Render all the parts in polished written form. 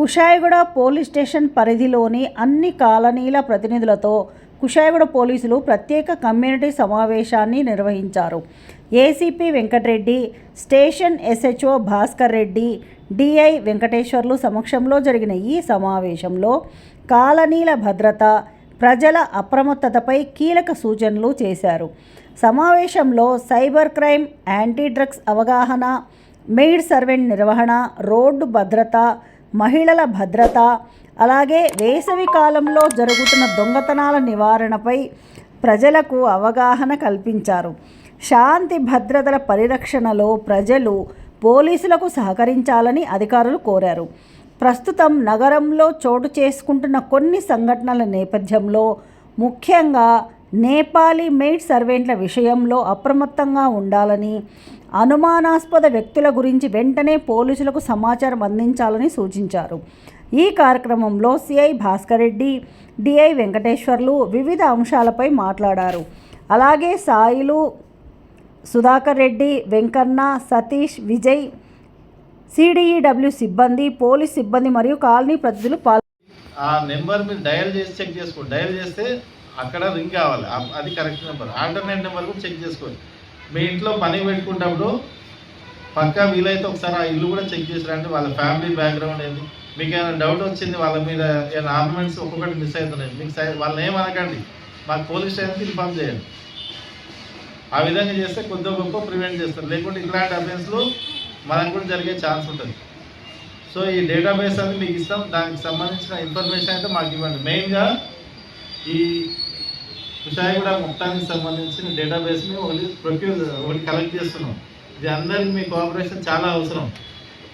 Kushaiguda police station పరిధిలోని అన్ని కాలనీల ప్రతినిధులతో కుషాయిగూడ పోలీసులు ప్రత్యేక కమ్యూనిటీ సమావేశాన్ని నిర్వహించారు. ACP Venkatareddy, station SHO Bhaskar Reddy, DI Venkateswarlu సమక్షంలో జరిగిన ఈ సమావేశంలో కాలనీల భద్రత, ప్రజల అప్రమత్తతపై కీలక సూచనలు చేశారు. సమావేశంలో సైబర్ క్రైమ్, యాంటీ డ్రగ్స్ అవగాహన, మెయిడ్ సర్వెంట్ నిర్వహణ, రోడ్డు భద్రత, మహిళల భద్రత, అలాగే వేసవి కాలంలో జరుగుతున్న దొంగతనాల నివారణపై ప్రజలకు అవగాహన కల్పించారు. శాంతి భద్రతల పరిరక్షణలో ప్రజలు పోలీసులకు సహకరించాలని అధికారులు కోరారు. ప్రస్తుతం నగరంలో చోటు చేసుకుంటున్న కొన్ని సంఘటనల నేపథ్యంలో ముఖ్యంగా నేపాలీ మెయిడ్ సర్వెంట్ల విషయంలో అప్రమత్తంగా ఉండాలని, అనుమానాస్పద వ్యక్తుల గురించి వెంటనే పోలీసులకు సమాచారం అందించాలని సూచించారు. ఈ కార్యక్రమంలో సిఐ భాస్కర్ రెడ్డి, డిఐ వెంకటేశ్వర్లు వివిధ అంశాలపై మాట్లాడారు. అలాగే సాయిలు, సుధాకర్ రెడ్డి, వెంకన్న, సతీష్, విజయ్, సిడిఈడబ్ల్యూ సిబ్బంది, పోలీస్ సిబ్బంది మరియు కాలనీ ప్రతినిధులు ఆ నెంబర్ మీరు డయల్ చేసి చెక్ చేసుకోండి. డయల్ చేస్తే అక్కడ రింగ్ కావాలి, అది కరెక్ట్ నెంబర్. ఆల్టర్నేట్ నెంబర్ కూడా చెక్ చేసుకోండి. మీ ఇంట్లో పని పెట్టుకుంటప్పుడు పక్కా వీలైతే ఒకసారి ఆ ఇల్లు కూడా చెక్ చేసి రండి. వాళ్ళ ఫ్యామిలీ బ్యాక్గ్రౌండ్ ఏంది, మీకు ఏమైనా డౌట్ వచ్చింది, వాళ్ళ మీద ఏమైనా ఆర్నమెంట్స్ ఒక్కొక్కటి మిస్ అవుతున్నాయి, మీకు వాళ్ళని ఏమనకండి, మాకు పోలీస్ స్టేషన్కి ఇన్ఫార్మ్ చేయండి. ఆ విధంగా చేస్తే కొద్దిగా గొప్ప ప్రివెంట్ చేస్తారు. లేకుంటే ఇట్లాంటి అఫెన్స్లు మనకు కూడా జరిగే ఛాన్స్ ఉంటుంది. సో ఈ డేటాబేస్ అనేది మీకు ఇస్తాం, దానికి సంబంధించిన ఇన్ఫర్మేషన్ అయితే మాకు ఇవ్వండి. మెయిన్గా ఈ కుషాయిగూడ మొత్తానికి సంబంధించిన డేటాబేస్ని ఒకటి కలెక్ట్ చేస్తున్నాం. ఇది అందరికీ మీ కోఆపరేషన్ చాలా అవసరం.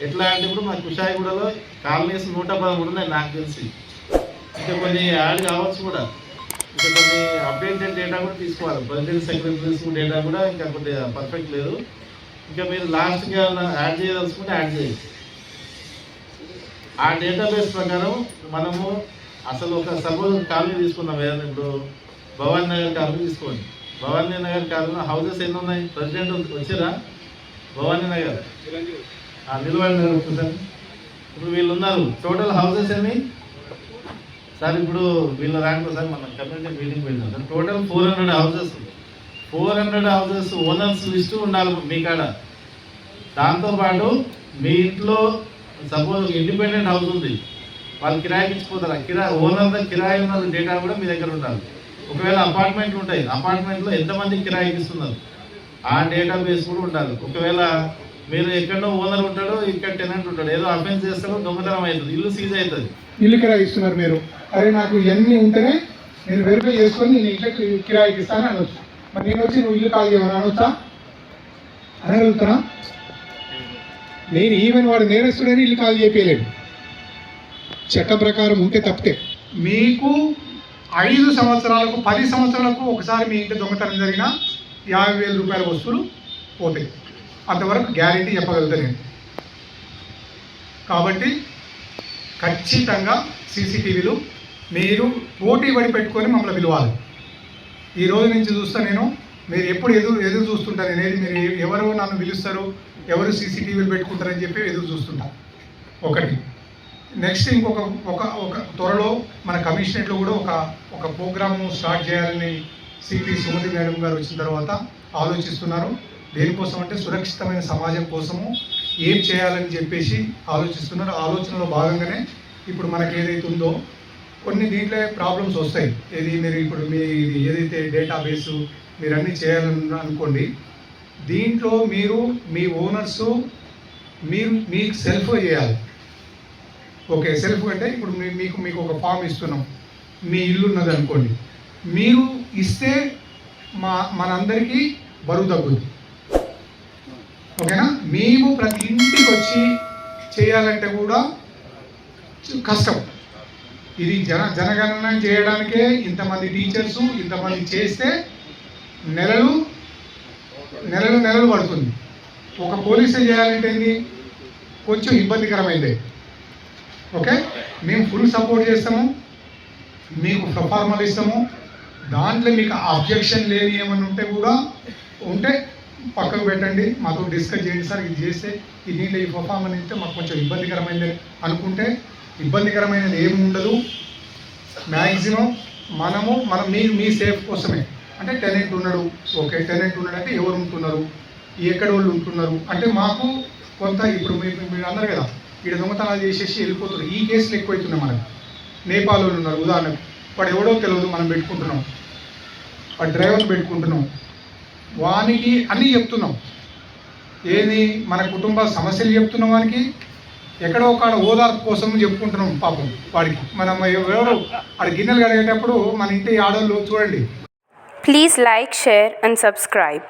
ఎట్లా అంటే ఇప్పుడు మా కుషాయిగూడలో కాలనీస్ 113 ఉన్నాయి నాకు తెలిసి. ఇంకా కొన్ని యాడ్ కావచ్చు కూడా, ఇంకా కొన్ని అప్డేటెడ్ డేటా కూడా తీసుకోవాలి. ప్రెసిడెంట్ సెక్రటరీస్ డేటా కూడా ఇంకా కొద్దిగా పర్ఫెక్ట్ లేదు. ఇంకా మీరు లాస్ట్గా యాడ్ చేయదలుచుకుంటే యాడ్ చేయొచ్చు. ఆ డేటాబేస్ ప్రకారం మనము అసలు ఒక సపోజ్ కాలనీ తీసుకుందాం. ఏదైనా ఇప్పుడు భవానీ నగర్ కాలనీ తీసుకోండి. భవానీ నగర్ కాలనీ హౌసెస్ ఎన్ని ఉన్నాయి? ప్రెసిడెంట్ వచ్చారా? భవానీ నగర్, నిలవాడి నగర్ వచ్చేసారు. ఇప్పుడు వీళ్ళు ఉన్నారు, టోటల్ హౌసెస్ ఎన్ని సార్? ఇప్పుడు వీళ్ళు ర్యాంక్ సార్ మన కమ్యూనిటీ మీటింగ్ పెట్టినాం sir. Total 400 houses. 400 houses owners list ఉండాలి మీ కాడ. దాంతోపాటు మీ ఇంట్లో సపోజ్ ఇండిపెండెంట్ హౌస్ ఉంది, వాళ్ళు కిరాయికి ఇచ్చిపోతారు. ఓనర్ కిరాయి ఉన్న డేటా కూడా మీ దగ్గర ఉండాలి. ఒకవేళ అపార్ట్మెంట్లు ఉంటాయి, అపార్ట్మెంట్లో ఎంతమంది కిరాయికి ఇస్తున్నారు ఆ డేటాబేస్ కూడా ఉండాలి. ఒకవేళ మీరు ఎక్కడో ఓనర్ ఉంటాడో, ఇక్కడ టెనెంట్ ఉంటాడు, ఏదో అఫెన్స్ చేస్తాడో దొంగతనం అవుతుంది, ఇల్లు సీజ్ అవుతుంది. ఇల్లు కిరాయి ఇస్తున్నారు మీరు, అరే నాకు ఇవన్నీ ఉంటేనే నేను వెరిఫై చేసుకొని నేను ఇంట్లో కిరాయికి ఇస్తాను అనొచ్చు. మరి నేను వచ్చి నువ్వు ఇల్లు కాల్ చేయమని అనొచ్చా? అనగలుగుతానా? నేను ఈవెన్ వాడు నేరస్తుడని ఇల్లు కాల్ చేయలేడు. చట్టం ప్రకారం ఉంటే తప్పితే మీకు 5 సంవత్సరాలకు 10 సంవత్సరాలకు ఒకసారి మీ ఇంటి దొంగతనం జరిగినా 50,000 రూపాయల వస్తువులు పోతాయి. అంతవరకు గ్యారెంటీ చెప్పగలుగుతా నేను. కాబట్టి ఖచ్చితంగా సీసీటీవీలు మీరు పోటీ పడి పెట్టుకొని మమ్మల్ని పిలవాలి. ఈ రోజు నుంచి చూస్తా నేను, మీరు ఎప్పుడు ఎదురు చూస్తుంటారు. నేనేది మీరు ఎవరు నన్ను పిలుస్తారు, ఎవరు సీసీటీవీలు పెట్టుకుంటారని చెప్పి ఎదురు చూస్తుంటా. ఒకటి. నెక్స్ట్ ఇంకొక ఒక త్వరలో మన కమిషనరేట్లో కూడా ఒక ప్రోగ్రాము స్టార్ట్ చేయాలని సిపి సుమతి మేడం గారు వచ్చిన తర్వాత ఆలోచిస్తున్నారు. దేనికోసం అంటే సురక్షితమైన సమాజం కోసము ఏం చేయాలని చెప్పేసి ఆలోచిస్తున్నారు. ఆలోచనలో భాగంగానే ఇప్పుడు మనకి ఏదైతే ఉందో కొన్ని దీంట్లో ప్రాబ్లమ్స్ వస్తాయి. మీరు ఇప్పుడు మీ ఏదైతే డేటాబేసు మీరు అన్నీ చేయాలని అనుకోండి, దీంట్లో మీరు మీ ఓనర్సు మీకు సెల్ఫ్ చేయాలి. ఓకే, సెల్ఫ్ అంటే ఇప్పుడు మీకు ఒక ఫామ్ ఇస్తున్నాం, మీ ఇల్లు ఉన్నది అనుకోండి, మీరు ఇస్తే మనందరికీ బరువు తగ్గుద్ది. ఓకేనా? మేము ప్రతి ఇంటికి వచ్చి చేయాలంటే కూడా కష్టం. ఇది జనగణన చేయడానికే ఇంతమంది టీచర్సు ఇంతమంది చేస్తే నెలలు పడుతుంది. ఒక పోలీసే చేయాలంటే కొంచెం ఇబ్బందికరమైందే. ఓకే, మేము ఫుల్ సపోర్ట్ చేస్తాము, మీకు ప్రొఫార్మల్ ఇస్తాము. దాంట్లో మీకు అబ్జెక్షన్ లేని ఏమన్నా ఉంటే కూడా ఉంటే పక్కకు పెట్టండి, మాతో డిస్కస్ చేయండి. సార్ ఇది చేస్తే దీంట్లో ఈ పర్ఫార్మెన్స్ ఇస్తే మాకు కొంచెం ఇబ్బందికరమైంది అనుకుంటే ఇబ్బందికరమైనది ఏమి ఉండదు. మ్యాక్సిమం మనం మీ సేఫ్ కోసమే. అంటే టెనెంట్ ఉన్నాడు, ఓకే, టెనెంట్ ఉన్నాడు అంటే ఎవరు ఉంటున్నారు, ఎక్కడ వాళ్ళు ఉంటున్నారు అంటే మాకు కొంత ఇప్పుడు మీరు అన్నారు కదా, ఇక్కడ దొంగతనాలు చేసేసి వెళ్ళిపోతున్నారు. ఈ కేసులు ఎక్కువైతున్నాయి మనకు. నేపాల్ వాళ్ళు ఉన్నారు ఉదాహరణకు, వాడు ఎవడో తెలియదు, మనం పెట్టుకుంటున్నాం, వాడు డ్రైవర్ని పెట్టుకుంటున్నాం, వానికి అన్నీ చెప్తున్నాం. ఏది మన కుటుంబ సమస్యలు చెప్తున్నాం, వానికి ఎక్కడో ఒక ఓదార్పు కోసం చెప్పుకుంటున్నాం. పాపం వాడికి మనం ఎవరు వాడి గిన్నెలు కడిగేటప్పుడు మన ఇంటి ఆడవాళ్ళు చూడండి. Please like, share and subscribe.